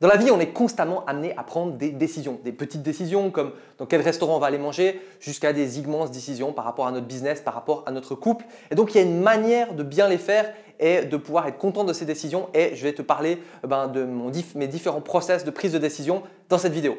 Dans la vie, on est constamment amené à prendre des décisions, des petites décisions comme dans quel restaurant on va aller manger, jusqu'à des immenses décisions par rapport à notre business, par rapport à notre couple. Et donc, il y a une manière de bien les faire et de pouvoir être content de ces décisions. Et je vais te parler de mes différents process de prise de décision dans cette vidéo.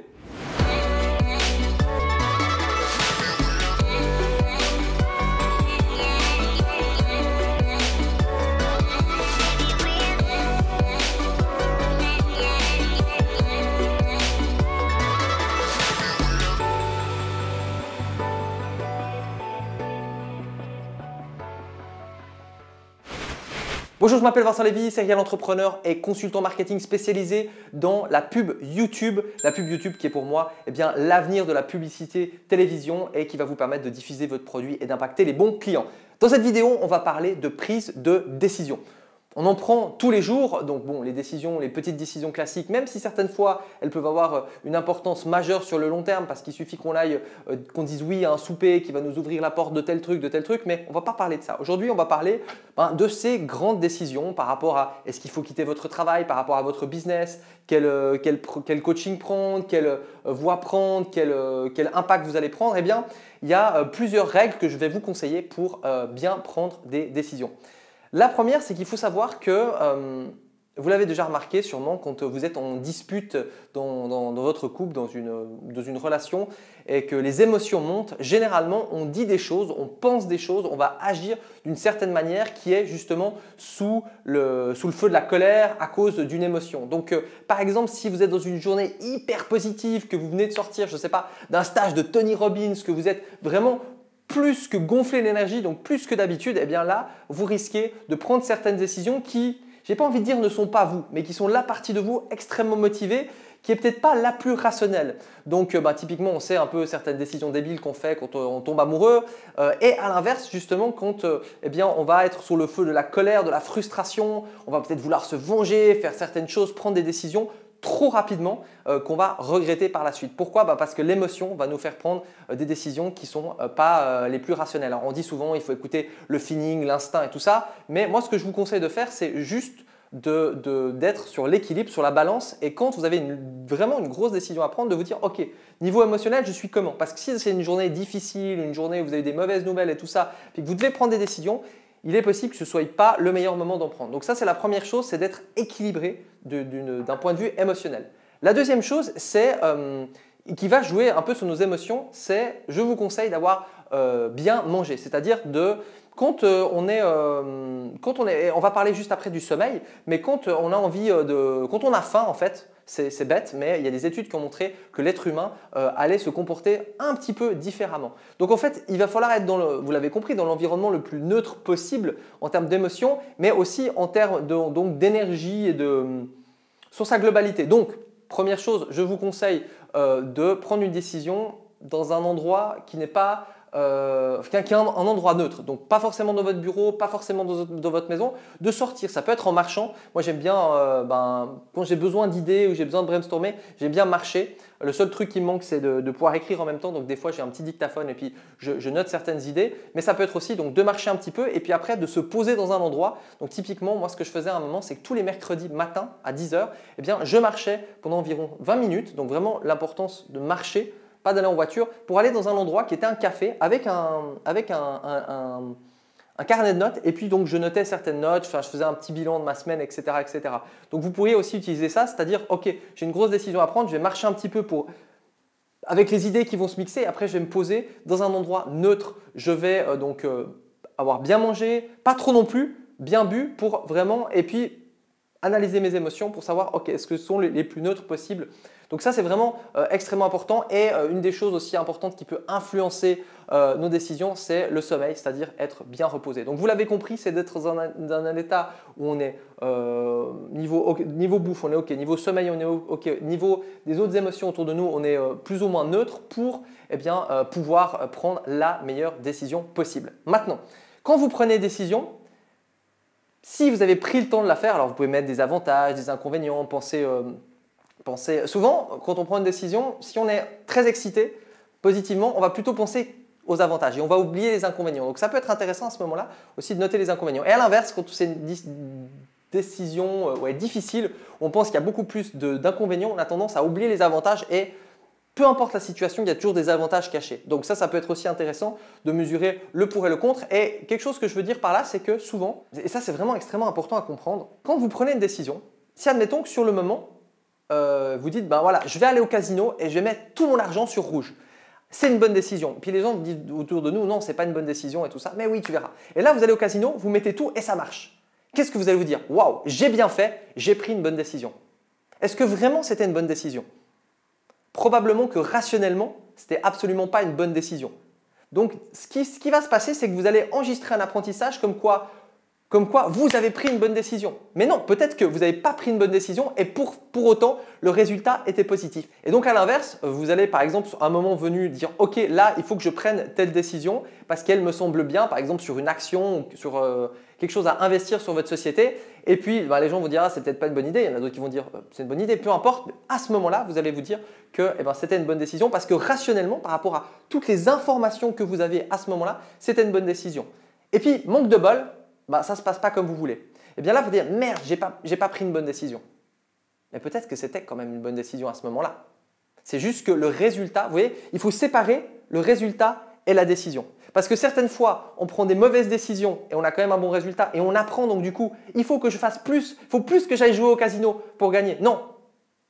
Bonjour, je m'appelle Vincent Lévy, serial entrepreneur et consultant marketing spécialisé dans la pub YouTube. La pub YouTube qui est pour moi l'avenir de la publicité télévision et qui va vous permettre de diffuser votre produit et d'impacter les bons clients. Dans cette vidéo, on va parler de prise de décision. On en prend tous les jours, donc bon, les petites décisions classiques, même si certaines fois elles peuvent avoir une importance majeure sur le long terme parce qu'il suffit qu'on dise oui à un souper qui va nous ouvrir la porte de tel truc, mais on ne va pas parler de ça. Aujourd'hui, on va parler de ces grandes décisions par rapport à est-ce qu'il faut quitter votre travail, par rapport à votre business, quel coaching prendre, quelle voie prendre, quel impact vous allez prendre. Eh bien, il y a plusieurs règles que je vais vous conseiller pour bien prendre des décisions. La première, c'est qu'il faut savoir que, vous l'avez déjà remarqué sûrement quand vous êtes en dispute dans votre couple, dans une relation et que les émotions montent, généralement on dit des choses, on pense des choses, on va agir d'une certaine manière qui est justement sous le feu de la colère à cause d'une émotion. Donc par exemple, si vous êtes dans une journée hyper positive, que vous venez de sortir, je ne sais pas, d'un stage de Tony Robbins, que vous êtes vraiment plus que gonfler l'énergie, donc plus que d'habitude, eh bien là, vous risquez de prendre certaines décisions qui, j'ai pas envie de dire ne sont pas vous, mais qui sont la partie de vous extrêmement motivée, qui est peut-être pas la plus rationnelle. Donc typiquement, on sait un peu certaines décisions débiles qu'on fait quand on tombe amoureux et à l'inverse, justement, quand on va être sous le feu de la colère, de la frustration, on va peut-être vouloir se venger, faire certaines choses, prendre des décisions trop rapidement qu'on va regretter par la suite. Pourquoi ? Parce que l'émotion va nous faire prendre des décisions qui ne sont pas les plus rationnelles. Alors, on dit souvent il faut écouter le feeling, l'instinct et tout ça, mais moi ce que je vous conseille de faire, c'est juste d'être sur l'équilibre, sur la balance et quand vous avez vraiment une grosse décision à prendre, de vous dire ok, niveau émotionnel, je suis comment ? Parce que si c'est une journée difficile, une journée où vous avez des mauvaises nouvelles et tout ça, puis que vous devez prendre des décisions, il est possible que ce ne soit pas le meilleur moment d'en prendre. Donc ça, c'est la première chose, c'est d'être équilibré d'un point de vue émotionnel. La deuxième chose, c'est qui va jouer un peu sur nos émotions, c'est je vous conseille d'avoir bien mangé. C'est-à-dire quand on va parler juste après du sommeil, mais quand on a quand on a faim en fait, c'est bête, mais il y a des études qui ont montré que l'être humain allait se comporter un petit peu différemment. Donc en fait, il va falloir être vous l'avez compris, dans l'environnement le plus neutre possible en termes d'émotion, mais aussi en termes d'énergie et sur sa globalité. Donc, première chose, je vous conseille de prendre une décision dans un endroit qui n'est pas un endroit neutre, donc pas forcément dans votre bureau, pas forcément dans votre maison, de sortir. Ça peut être en marchant. Moi, j'aime bien, quand j'ai besoin d'idées ou j'ai besoin de brainstormer, j'aime bien marcher. Le seul truc qui me manque, c'est de pouvoir écrire en même temps. Donc, des fois, j'ai un petit dictaphone et puis je note certaines idées. Mais ça peut être aussi donc, de marcher un petit peu et puis après de se poser dans un endroit. Donc, typiquement, moi, ce que je faisais à un moment, c'est que tous les mercredis matin à 10h, je marchais pendant environ 20 minutes. Donc, vraiment, l'importance de marcher, pas d'aller en voiture, pour aller dans un endroit qui était un café avec un carnet de notes et puis donc je notais certaines notes, je faisais un petit bilan de ma semaine, etc., etc. Donc vous pourriez aussi utiliser ça, c'est-à-dire ok, j'ai une grosse décision à prendre, je vais marcher un petit peu avec les idées qui vont se mixer, après je vais me poser dans un endroit neutre, je vais avoir bien mangé, pas trop non plus, bien bu pour vraiment, et puis analyser mes émotions pour savoir ok, est-ce que ce sont les plus neutres possibles. Donc ça, c'est vraiment extrêmement important et une des choses aussi importantes qui peut influencer nos décisions, c'est le sommeil, c'est-à-dire être bien reposé. Donc vous l'avez compris, c'est d'être dans un état où on est niveau bouffe, on est ok, niveau sommeil, on est ok, niveau des autres émotions autour de nous, on est plus ou moins neutre pour pouvoir prendre la meilleure décision possible. Maintenant, quand vous prenez une décision, si vous avez pris le temps de la faire, alors vous pouvez mettre des avantages, des inconvénients, penser souvent, quand on prend une décision, si on est très excité positivement, on va plutôt penser aux avantages et on va oublier les inconvénients. Donc ça peut être intéressant à ce moment-là aussi de noter les inconvénients. Et à l'inverse, quand c'est décision difficile, on pense qu'il y a beaucoup plus d'inconvénients, on a tendance à oublier les avantages et peu importe la situation, il y a toujours des avantages cachés. Donc ça peut être aussi intéressant de mesurer le pour et le contre. Et quelque chose que je veux dire par là, c'est que souvent, et ça c'est vraiment extrêmement important à comprendre, quand vous prenez une décision, si admettons que sur le moment, vous dites, ben voilà, je vais aller au casino et je vais mettre tout mon argent sur rouge. C'est une bonne décision. Puis les gens disent autour de nous, non, c'est pas une bonne décision et tout ça. Mais oui, tu verras. Et là, vous allez au casino, vous mettez tout et ça marche. Qu'est-ce que vous allez vous dire? Waouh, j'ai bien fait, j'ai pris une bonne décision. Est-ce que vraiment c'était une bonne décision? Probablement que rationnellement, c'était absolument pas une bonne décision. Donc, ce qui va se passer, c'est que vous allez enregistrer un apprentissage comme quoi vous avez pris une bonne décision. Mais non, peut-être que vous n'avez pas pris une bonne décision et pour autant, le résultat était positif. Et donc, à l'inverse, vous allez par exemple, à un moment venu, dire « Ok, là, il faut que je prenne telle décision parce qu'elle me semble bien, par exemple, sur une action, sur quelque chose à investir sur votre société. » Et puis, les gens vont dire « Ah, c'est peut-être pas une bonne idée. » Il y en a d'autres qui vont dire « C'est une bonne idée. » Peu importe, à ce moment-là, vous allez vous dire que c'était une bonne décision parce que rationnellement, par rapport à toutes les informations que vous avez à ce moment-là, c'était une bonne décision. Et puis, manque de bol, ça ne se passe pas comme vous voulez. Et bien là, vous dites « Merde, j'ai pas pris une bonne décision. » Mais peut-être que c'était quand même une bonne décision à ce moment-là. C'est juste que le résultat, vous voyez, il faut séparer le résultat et la décision. Parce que certaines fois, on prend des mauvaises décisions et on a quand même un bon résultat et on apprend donc du coup, il faut que je fasse plus, il faut plus que j'aille jouer au casino pour gagner. Non,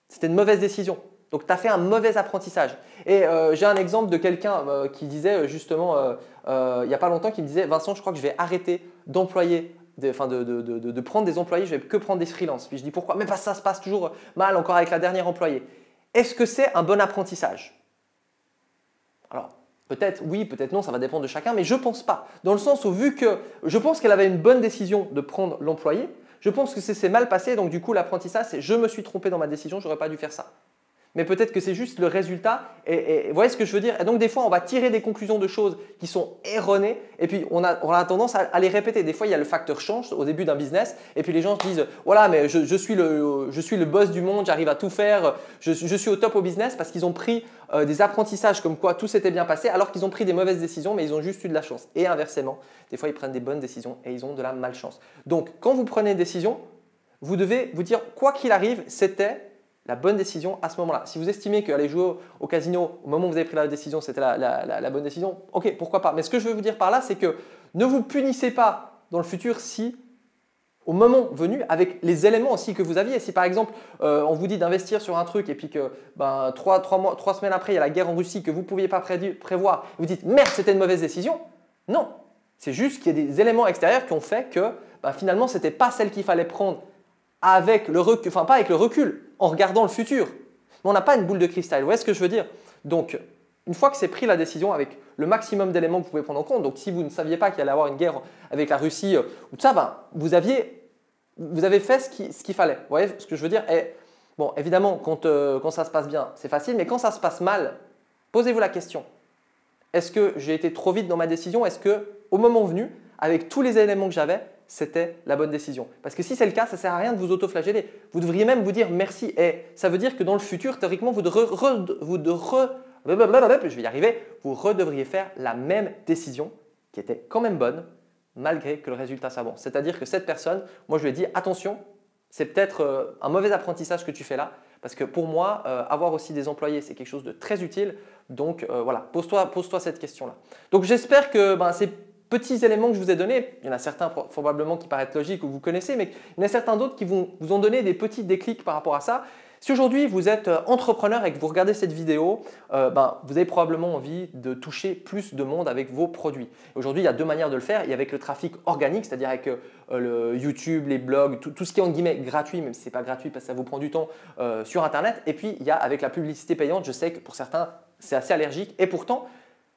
c'était une mauvaise décision. Donc, tu as fait un mauvais apprentissage. Et j'ai un exemple de quelqu'un qui disait justement, il n'y a pas longtemps, qui me disait « Vincent, je crois que je vais arrêter d'employer, de prendre des employés, je vais que prendre des freelances. » Puis je dis « Pourquoi ?» Mais parce que ça se passe toujours mal encore avec la dernière employée. Est-ce que c'est un bon apprentissage? Alors, peut-être oui, peut-être non, ça va dépendre de chacun, mais je ne pense pas. Dans le sens où vu que je pense qu'elle avait une bonne décision de prendre l'employé, je pense que c'est mal passé, donc du coup l'apprentissage c'est « Je me suis trompé dans ma décision, je n'aurais pas dû faire ça. » Mais peut-être que c'est juste le résultat. Et vous voyez ce que je veux dire? Et donc, des fois, on va tirer des conclusions de choses qui sont erronées et puis on a tendance à les répéter. Des fois, il y a le facteur change au début d'un business et puis les gens se disent « Voilà, mais je suis le boss du monde, j'arrive à tout faire, je suis au top au business » parce qu'ils ont pris des apprentissages comme quoi tout s'était bien passé alors qu'ils ont pris des mauvaises décisions mais ils ont juste eu de la chance. Et inversement, des fois, ils prennent des bonnes décisions et ils ont de la malchance. Donc, quand vous prenez une décision, vous devez vous dire « Quoi qu'il arrive, c'était… » la bonne décision à ce moment-là. Si vous estimez qu'aller jouer au casino au moment où vous avez pris la décision, c'était la bonne décision, ok, pourquoi pas. Mais ce que je veux vous dire par là, c'est que ne vous punissez pas dans le futur si, au moment venu, avec les éléments aussi que vous aviez, si par exemple, on vous dit d'investir sur un truc et puis que 3 semaines après, il y a la guerre en Russie que vous ne pouviez pas prévoir, vous dites « Merde, c'était une mauvaise décision ». Non, c'est juste qu'il y a des éléments extérieurs qui ont fait que finalement, ce n'était pas celle qu'il fallait prendre avec le recul, enfin pas avec le recul, en regardant le futur. Mais on n'a pas une boule de cristal, vous voyez ce que je veux dire? Donc, une fois que c'est pris la décision avec le maximum d'éléments que vous pouvez prendre en compte, donc si vous ne saviez pas qu'il allait y avoir une guerre avec la Russie ou tout ça, vous avez fait ce qu'il fallait. Vous voyez ce que je veux dire? Et bon, évidemment, quand ça se passe bien, c'est facile, mais quand ça se passe mal, posez-vous la question. Est-ce que j'ai été trop vite dans ma décision? Est-ce qu'au moment venu, avec tous les éléments que j'avais, c'était la bonne décision? Parce que si c'est le cas, ça ne sert à rien de vous auto-flageller. Vous devriez même vous dire merci. Et ça veut dire que dans le futur, théoriquement, vous redevriez faire la même décision qui était quand même bonne, malgré que le résultat soit bon. C'est-à-dire que cette personne, moi je lui ai dit attention, c'est peut-être un mauvais apprentissage que tu fais là. Parce que pour moi, avoir aussi des employés, c'est quelque chose de très utile. Donc voilà, pose-toi cette question-là. Donc j'espère que ces petits éléments que je vous ai donnés, il y en a certains probablement qui paraissent logiques ou que vous connaissez, mais il y en a certains d'autres qui vous ont donné des petits déclics par rapport à ça. Si aujourd'hui vous êtes entrepreneur et que vous regardez cette vidéo, vous avez probablement envie de toucher plus de monde avec vos produits. Aujourd'hui, il y a deux manières de le faire. Il y a avec le trafic organique, c'est-à-dire avec le YouTube, les blogs, tout ce qui est en guillemets gratuit, même si ce n'est pas gratuit parce que ça vous prend du temps sur Internet. Et puis, il y a avec la publicité payante. Je sais que pour certains, c'est assez allergique. Et pourtant,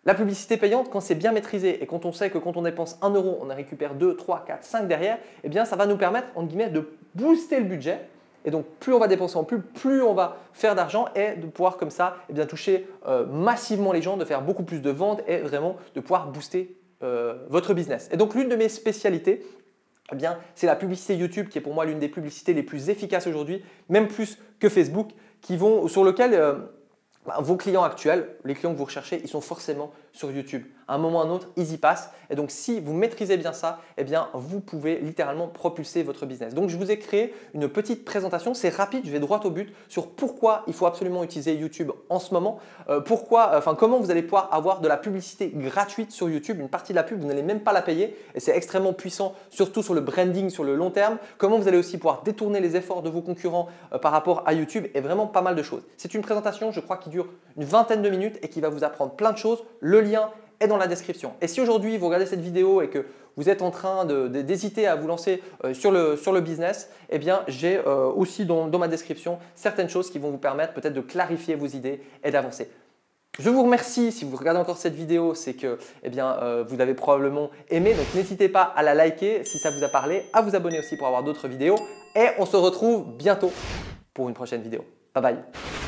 la publicité payante, quand c'est bien maîtrisé et quand on sait que quand on dépense 1 euro, on en récupère 2, 3, 4, 5 derrière, eh bien, ça va nous permettre, en guillemets, de booster le budget. Et donc, plus on va dépenser en pub, plus on va faire d'argent et de pouvoir comme ça toucher massivement les gens, de faire beaucoup plus de ventes et vraiment de pouvoir booster votre business. Et donc, l'une de mes spécialités, c'est la publicité YouTube qui est pour moi l'une des publicités les plus efficaces aujourd'hui, même plus que Facebook, sur lequel vos clients actuels, les clients que vous recherchez, ils sont forcément sur YouTube. À un moment ou à un autre, ils y passent. Et donc, si vous maîtrisez bien ça, eh bien, vous pouvez littéralement propulser votre business. Donc, je vous ai créé une petite présentation. C'est rapide, je vais droit au but sur pourquoi il faut absolument utiliser YouTube en ce moment. Comment vous allez pouvoir avoir de la publicité gratuite sur YouTube. Une partie de la pub, vous n'allez même pas la payer et c'est extrêmement puissant, surtout sur le branding sur le long terme. Comment vous allez aussi pouvoir détourner les efforts de vos concurrents par rapport à YouTube et vraiment pas mal de choses. C'est une présentation, je crois, qui dure une vingtaine de minutes et qui va vous apprendre plein de choses. Le lien est dans la description. Et si aujourd'hui vous regardez cette vidéo et que vous êtes en train d'hésiter à vous lancer sur le business, eh bien j'ai aussi dans ma description certaines choses qui vont vous permettre peut-être de clarifier vos idées et d'avancer. Je vous remercie si vous regardez encore cette vidéo, c'est que vous l'avez probablement aimé. Donc n'hésitez pas à la liker si ça vous a parlé, à vous abonner aussi pour avoir d'autres vidéos. Et on se retrouve bientôt pour une prochaine vidéo. Bye bye.